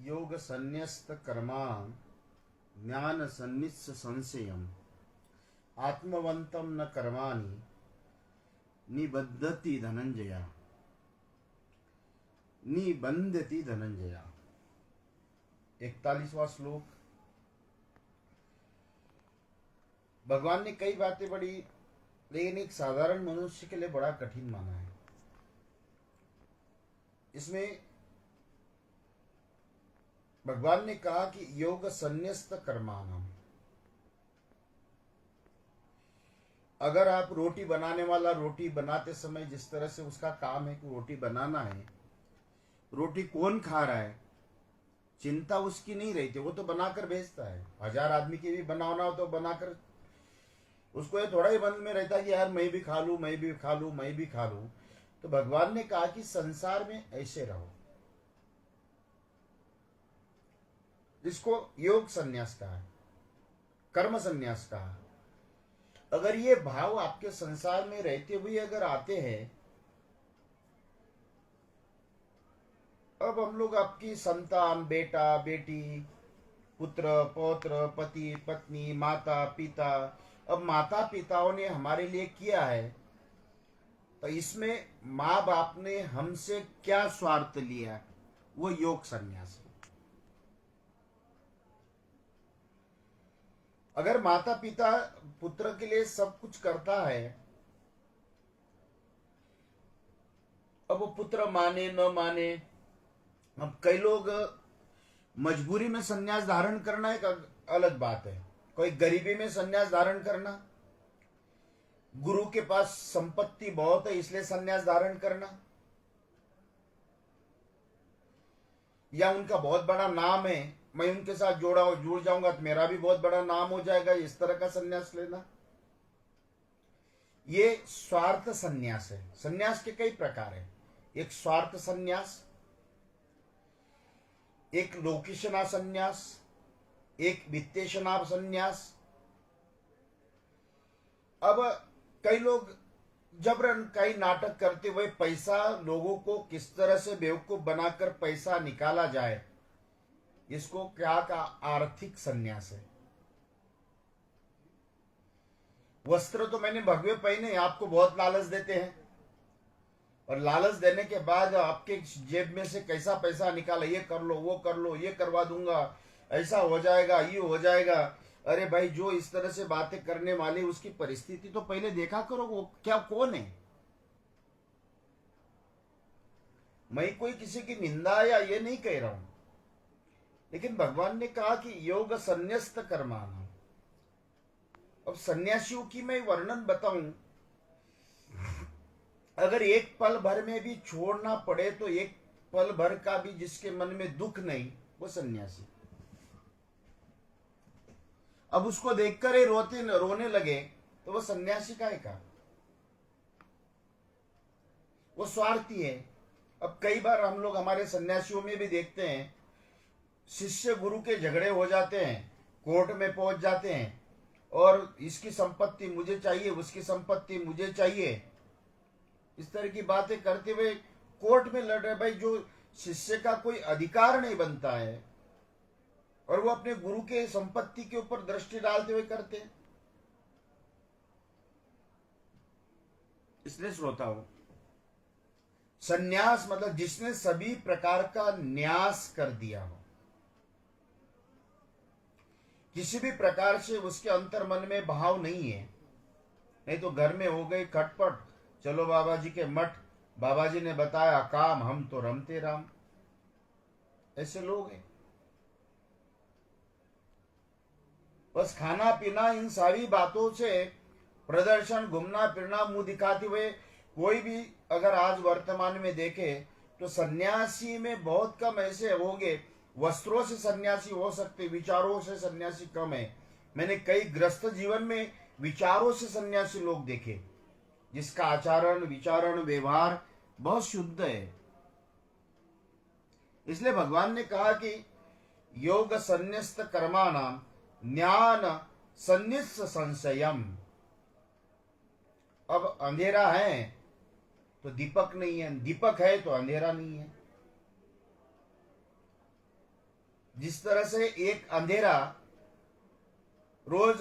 योग संन्यस्त कर्मा ज्ञान सन्निस्य संशयम आत्मवंतम न कर्माणि निबद्धति धनंजया निबंधति धनंजया। 41वां श्लोक। भगवान ने कई बातें बड़ी, लेकिन एक साधारण मनुष्य के लिए बड़ा कठिन माना है। इसमें भगवान ने कहा कि योग संन्यस्त कर्माणम। अगर आप रोटी बनाने वाला रोटी बनाते समय जिस तरह से उसका काम है कि रोटी बनाना है, रोटी कौन खा रहा है चिंता उसकी नहीं रहती, वो तो बनाकर भेजता है। 1000 आदमी की भी बनाना हो तो बनाकर, उसको ये थोड़ा ही मन में रहता है कि यार मैं भी खा लूं, मैं भी खा लूं, मैं भी खा लूं। तो भगवान ने कहा कि संसार में ऐसे रहो, जिसको योग संन्यास कहा है, कर्म संन्यास कहा। अगर ये भाव आपके संसार में रहते हुए अगर आते हैं, अब हम लोग आपकी संतान, बेटा बेटी, पुत्र पौत्र, पति पत्नी, माता पिता, अब माता पिताओं ने हमारे लिए किया है, तो इसमें माँ बाप ने हमसे क्या स्वार्थ लिया, वो योग संन्यास है। अगर माता पिता पुत्र के लिए सब कुछ करता है, अब वो पुत्र माने न माने, अब कई लोग मजबूरी में संन्यास धारण करना एक अलग बात है, कोई गरीबी में संन्यास धारण करना, गुरु के पास संपत्ति बहुत है इसलिए संन्यास धारण करना, या उनका बहुत बड़ा नाम है, मैं उनके साथ जुड़ जाऊंगा तो मेरा भी बहुत बड़ा नाम हो जाएगा, इस तरह का संन्यास लेना, ये स्वार्थ संन्यास है। संन्यास के कई प्रकार है। एक स्वार्थ संन्यास, एक लोकेशना संन्यास, एक वित्तेशना संन्यास। अब कई लोग जबरन कई नाटक करते हुए पैसा, लोगों को किस तरह से बेवकूफ बनाकर पैसा निकाला जाए, इसको क्या का आर्थिक संन्यास है। वस्त्र तो मैंने भगवे पहने, आपको बहुत लालच देते हैं, और लालच देने के बाद आपके जेब में से कैसा पैसा निकाला, ये कर लो, वो कर लो, ये करवा दूंगा, ऐसा हो जाएगा, ये हो जाएगा। अरे भाई, जो इस तरह से बातें करने वाले उसकी परिस्थिति तो पहले देखा करो, वो क्या कौन है। मैं कोई किसी की निंदा या ये नहीं कह रहा हूं, लेकिन भगवान ने कहा कि योग संन्यस्त कर्माणम। अब सन्यासियों की मैं वर्णन बताऊं, अगर एक पल भर में भी छोड़ना पड़े तो एक पल भर का भी जिसके मन में दुख नहीं, वो सन्यासी। अब उसको देखकर ही रोने लगे तो वो सन्यासी का है का, वो स्वार्थी है। अब कई बार हम लोग हमारे सन्यासियों में भी देखते हैं, शिष्य गुरु के झगड़े हो जाते हैं, कोर्ट में पहुंच जाते हैं, और इसकी संपत्ति मुझे चाहिए, उसकी संपत्ति मुझे चाहिए, इस तरह की बातें करते हुए कोर्ट में लड़ रहे। भाई, जो शिष्य का कोई अधिकार नहीं बनता है, और वो अपने गुरु के संपत्ति के ऊपर दृष्टि डालते हुए करते हैं। इसलिए श्रोताओं, संन्यास मतलब जिसने सभी प्रकार का न्यास कर दिया हो, किसी भी प्रकार से उसके अंतर मन में भाव नहीं है। नहीं तो घर में हो गई खटपट, चलो बाबा जी के मठ, बाबा जी ने बताया काम, हम तो रमते राम, ऐसे लोग हैं। बस खाना पीना, इन सारी बातों से प्रदर्शन, घूमना फिरना, मुंह दिखाते हुए कोई भी अगर आज वर्तमान में देखे तो सन्यासी में बहुत कम ऐसे होंगे। वस्त्रों से सन्यासी हो सकते, विचारों से सन्यासी कम है। मैंने कई ग्रस्त जीवन में विचारों से सन्यासी लोग देखे, जिसका आचरण विचारण व्यवहार बहुत शुद्ध है। इसलिए भगवान ने कहा कि योग संन्यस्त कर्माणाम ज्ञान सन्निस्य संशयम। अब अंधेरा है तो दीपक नहीं है, दीपक है तो अंधेरा नहीं है। जिस तरह से एक अंधेरा रोज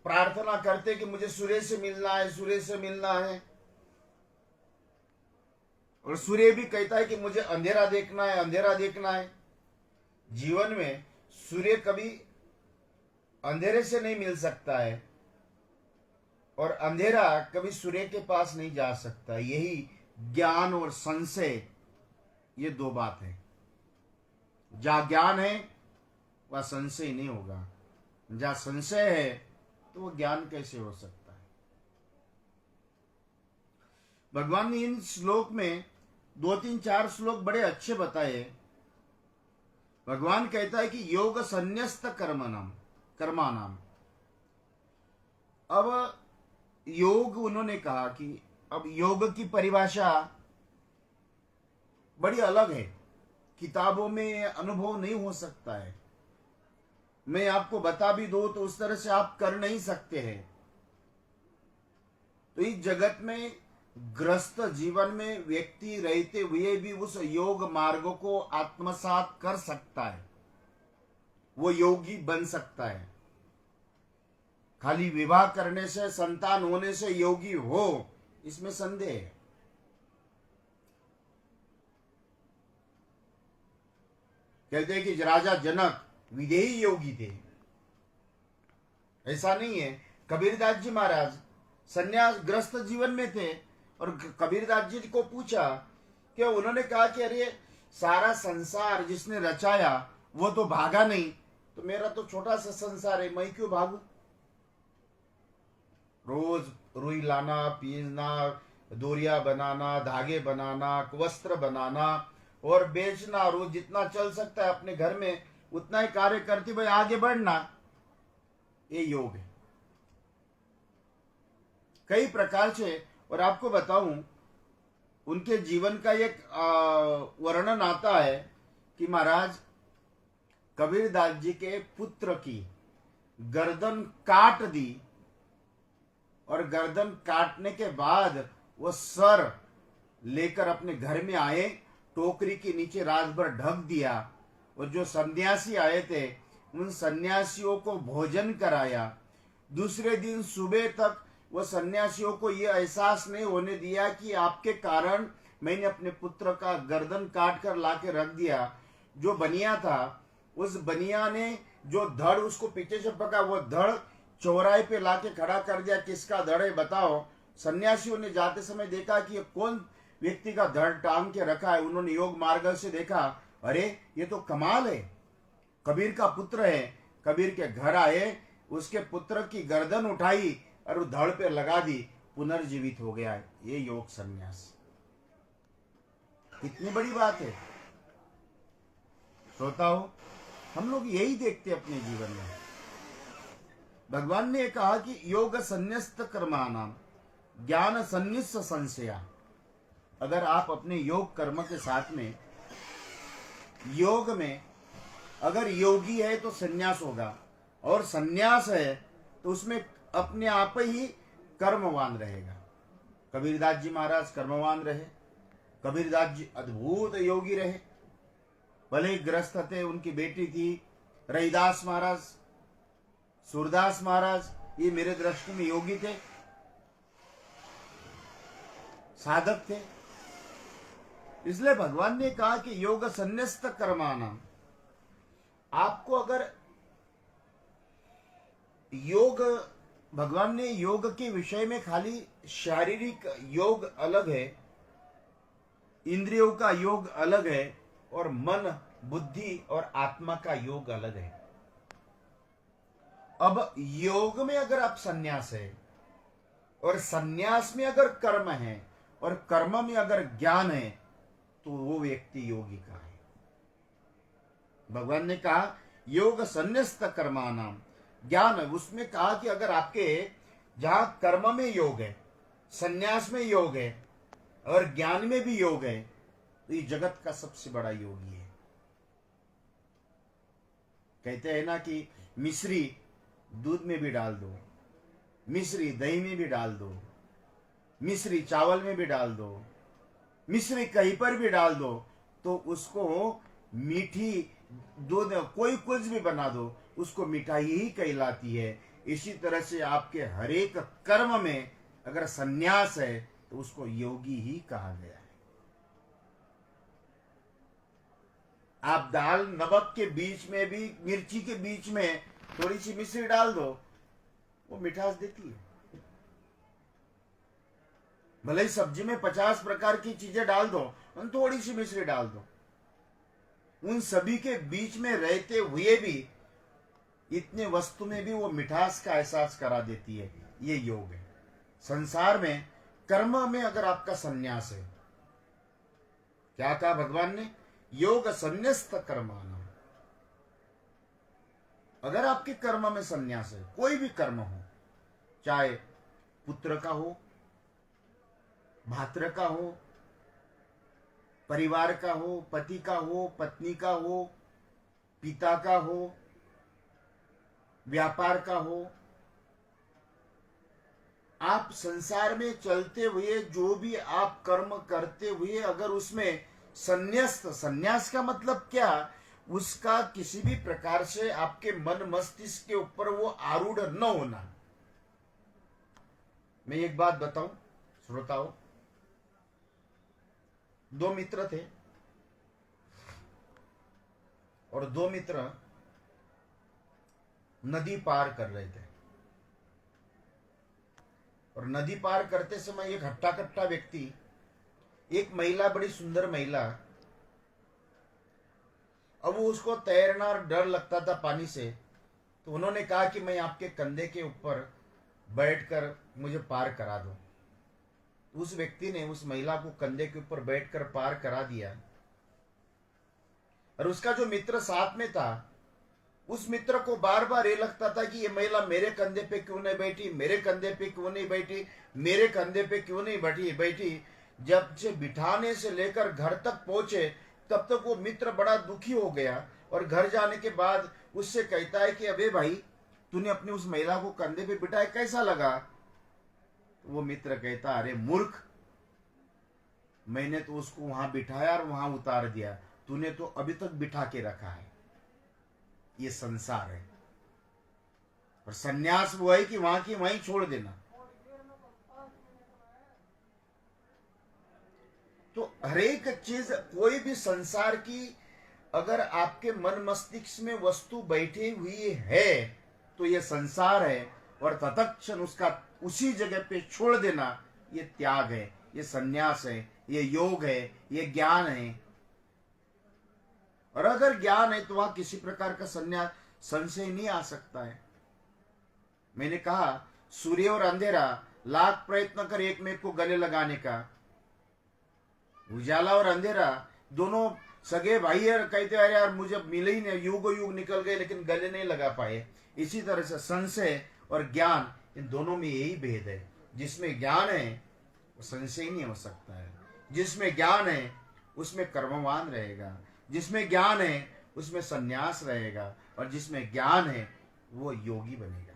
प्रार्थना करते कि मुझे सूर्य से मिलना है, सूर्य से मिलना है, और सूर्य भी कहता है कि मुझे अंधेरा देखना है, अंधेरा देखना है। जीवन में सूर्य कभी अंधेरे से नहीं मिल सकता है और अंधेरा कभी सूर्य के पास नहीं जा सकता। यही ज्ञान और संशय, ये दो बात है। जहां ज्ञान है वह संशय नहीं होगा, जहां संशय है तो वह ज्ञान कैसे हो सकता है। भगवान ने इन श्लोक में 2-3-4 श्लोक बड़े अच्छे बताए। भगवान कहता है कि योग संन्यस्त कर्मानाम। अब योग, उन्होंने कहा कि अब योग की परिभाषा बड़ी अलग है, किताबों में अनुभव नहीं हो सकता है। मैं आपको बता भी दूं तो उस तरह से आप कर नहीं सकते हैं। तो इस जगत में ग्रस्त जीवन में व्यक्ति रहते हुए भी उस योग मार्ग को आत्मसात कर सकता है, वो योगी बन सकता है। खाली विवाह करने से, संतान होने से योगी हो, इसमें संदेह है। कहते हैं कि राजा जनक विदेही योगी थे, ऐसा नहीं है। कबीरदास जी महाराज संन्यास ग्रस्त जीवन में थे और कबीरदास जी को पूछा कि, उन्होंने कहा कि अरे सारा संसार जिसने रचाया वो तो भागा नहीं, तो मेरा तो छोटा सा संसार है, मैं क्यों भागू। रोज रुई लाना, पीसना, डोरिया बनाना, धागे बनाना, वस्त्र बनाना और बेचना, रोज जितना चल सकता है अपने घर में उतना ही कार्य करती भाई आगे बढ़ना, ये योग है। कई प्रकार से, और आपको बताऊं उनके जीवन का एक वर्णन आता है कि महाराज कबीरदास जी के पुत्र की गर्दन काट दी और गर्दन काटने के बाद वो सर लेकर अपने घर में आए, टोकरी के नीचे रात भर ढक दिया और जो सन्यासी आए थे उन सन्यासियों को भोजन कराया। दूसरे दिन सुबह तक वो सन्यासियों को ये एहसास नहीं होने दिया कि आपके कारण मैंने अपने पुत्र का गर्दन काट कर लाके रख दिया। जो बनिया था, उस बनिया ने जो धड़ उसको पीछे से पका, वो धड़ चौराहे पे लाके खड़ा कर दिया। किसका धड़ है बताओ। सन्यासियों ने जाते समय देखा कि ये कौन व्यक्ति का धड़ टांग के रखा है। उन्होंने योग मार्ग से देखा, अरे ये तो कमाल है, कबीर का पुत्र है। कबीर के घर आए, उसके पुत्र की गर्दन उठाई और धड़ पे लगा दी, पुनर्जीवित हो गया। ये योग संन्यास कितनी बड़ी बात है श्रोताओ। हम लोग यही देखते अपने जीवन में। भगवान ने कहा कि योग संन्यस्त कर्माणाम ज्ञान संन्यस्त संशया। अगर आप अपने योग कर्म के साथ में, योग में अगर योगी है तो संन्यास होगा, और संन्यास है तो उसमें अपने आप ही कर्मवान रहेगा। कबीरदास जी महाराज कर्मवान रहे, कबीरदास जी अद्भुत योगी रहे। भले ही ग्रस्त थे, उनकी बेटी थी रहीदास महाराज, सूरदास महाराज, ये मेरे दृष्टि में योगी थे, साधक थे। इसलिए भगवान ने कहा कि योग संन्यस्त कर्माणाम। आपको अगर योग, भगवान ने योग के विषय में खाली शारीरिक योग अलग है, इंद्रियों का योग अलग है, और मन, बुद्धि और आत्मा का योग अलग है। अब योग में अगर आप संन्यास है और संन्यास में अगर कर्म है और कर्म में अगर ज्ञान है तो वो व्यक्ति योगी का है। भगवान ने कहा योग संन्यस्त कर्माणाम ज्ञान, उसमें कहा कि अगर आपके जहां कर्म में योग है, संन्यास में योग है और ज्ञान में भी योग है, तो ये जगत का सबसे बड़ा योगी है। कहते हैं ना कि मिश्री दूध में भी डाल दो, मिश्री दही में भी डाल दो, मिश्री चावल में भी डाल दो, मिश्री कहीं पर भी डाल दो, तो उसको मीठी दूध कोई कुछ भी बना दो, उसको मिठाई ही कहलाती है। इसी तरह से आपके हरेक कर्म में अगर संन्यास है तो उसको योगी ही कहा गया है। आप दाल नमक के बीच में भी, मिर्ची के बीच में थोड़ी सी मिश्री डाल दो, वो मिठास देती है। भले ही सब्जी में 50 प्रकार की चीजें डाल दो, थोड़ी सी मिश्री डाल दो, उन सभी के बीच में रहते हुए भी इतने वस्तु में भी वो मिठास का एहसास करा देती है। ये योग है। संसार में कर्म में अगर आपका संन्यास है, क्या कहा भगवान ने? योग संन्यास्त कर्माना। अगर आपके कर्म में संन्यास है, कोई भी कर्म हो, चाहे पुत्र का हो, भात्र का हो, परिवार का हो, पति का हो, पत्नी का हो, पिता का हो, व्यापार का हो, आप संसार में चलते हुए जो भी आप कर्म करते हुए अगर उसमें संन्यास्त, संन्यास का मतलब क्या? उसका किसी भी प्रकार से आपके मन मस्तिष्क के ऊपर वो आरूढ़ न होना। मैं एक बात बताऊं श्रोताओं, दो मित्र थे और दो मित्र नदी पार कर रहे थे, और नदी पार करते समय एक हट्टा कट्टा व्यक्ति, एक महिला, बड़ी सुंदर महिला, अब वो उसको तैरना डर लगता था पानी से, तो उन्होंने कहा कि मैं आपके कंधे के ऊपर बैठकर मुझे पार करा दो। उस व्यक्ति ने उस महिला को कंधे के ऊपर बैठकर पार करा दिया, और उसका जो मित्र साथ में था, उस मित्र को बार बार ये लगता था कि ये महिला मेरे कंधे पे क्यों नहीं बैठी, मेरे कंधे पे क्यों नहीं बैठी, मेरे कंधे पे क्यों नहीं बैठी। जब से बिठाने से लेकर घर तक पहुंचे, तब तक वो मित्र बड़ा दुखी हो गया, और घर जाने के बाद उससे कहता है कि अबे भाई, तूने अपनी उस महिला को कंधे पे बिठाया, कैसा लगा? वो मित्र कहता, अरे मूर्ख, मैंने तो उसको वहां बिठाया और वहां उतार दिया, तूने तो अभी तक बिठा के रखा है। ये संसार है। और सन्यास वो है कि वहां की वहीं छोड़ देना। तो हरेक चीज, कोई भी संसार की अगर आपके मन मस्तिष्क में वस्तु बैठी हुई है तो ये संसार है, और तत्क्षण उसका उसी जगह पे छोड़ देना, ये त्याग है, ये संन्यास है, ये योग है, ये ज्ञान है। और अगर ज्ञान है तो वहां किसी प्रकार का संन्यास, संशय नहीं आ सकता है। मैंने कहा, सूर्य और अंधेरा, लाख प्रयत्न कर एक में को गले लगाने का। उजाला और अंधेरा दोनों सगे भाई है, कहते अरे यार मुझे मिले ही नहीं, युग युग निकल गए लेकिन गले नहीं लगा पाए। इसी तरह से संशय और ज्ञान, इन दोनों में यही भेद है। जिसमें ज्ञान है वो संशय नहीं हो सकता है, जिसमें ज्ञान है उसमें कर्मवान रहेगा, जिसमें ज्ञान है उसमें संन्यास रहेगा, और जिसमें ज्ञान है वो योगी बनेगा।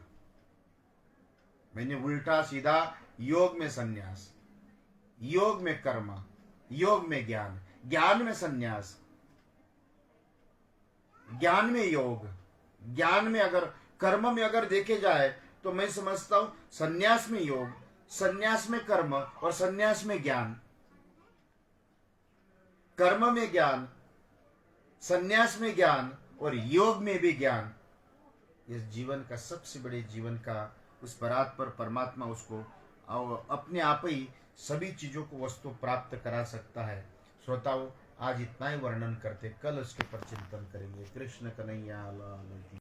मैंने उल्टा सीधा, योग में संन्यास, योग में कर्म, योग में ज्ञान, ज्ञान में संन्यास, ज्ञान में योग, ज्ञान में अगर, कर्म में अगर देखे जाए तो मैं समझता हूं संन्यास में योग, संन्यास में कर्म, और संन्यास में ज्ञान। कर्म में ज्ञान, संन्यास में ज्ञान, और योग में भी ज्ञान। इस जीवन का सबसे बड़े जीवन का, उस परात पर परमात्मा उसको अपने आप ही सभी चीजों को वस्तु प्राप्त करा सकता है। श्रोताओं, आज इतना ही वर्णन करते, कल उसके पर चिंतन करेंगे। कृष्ण कन्हैया लाल की।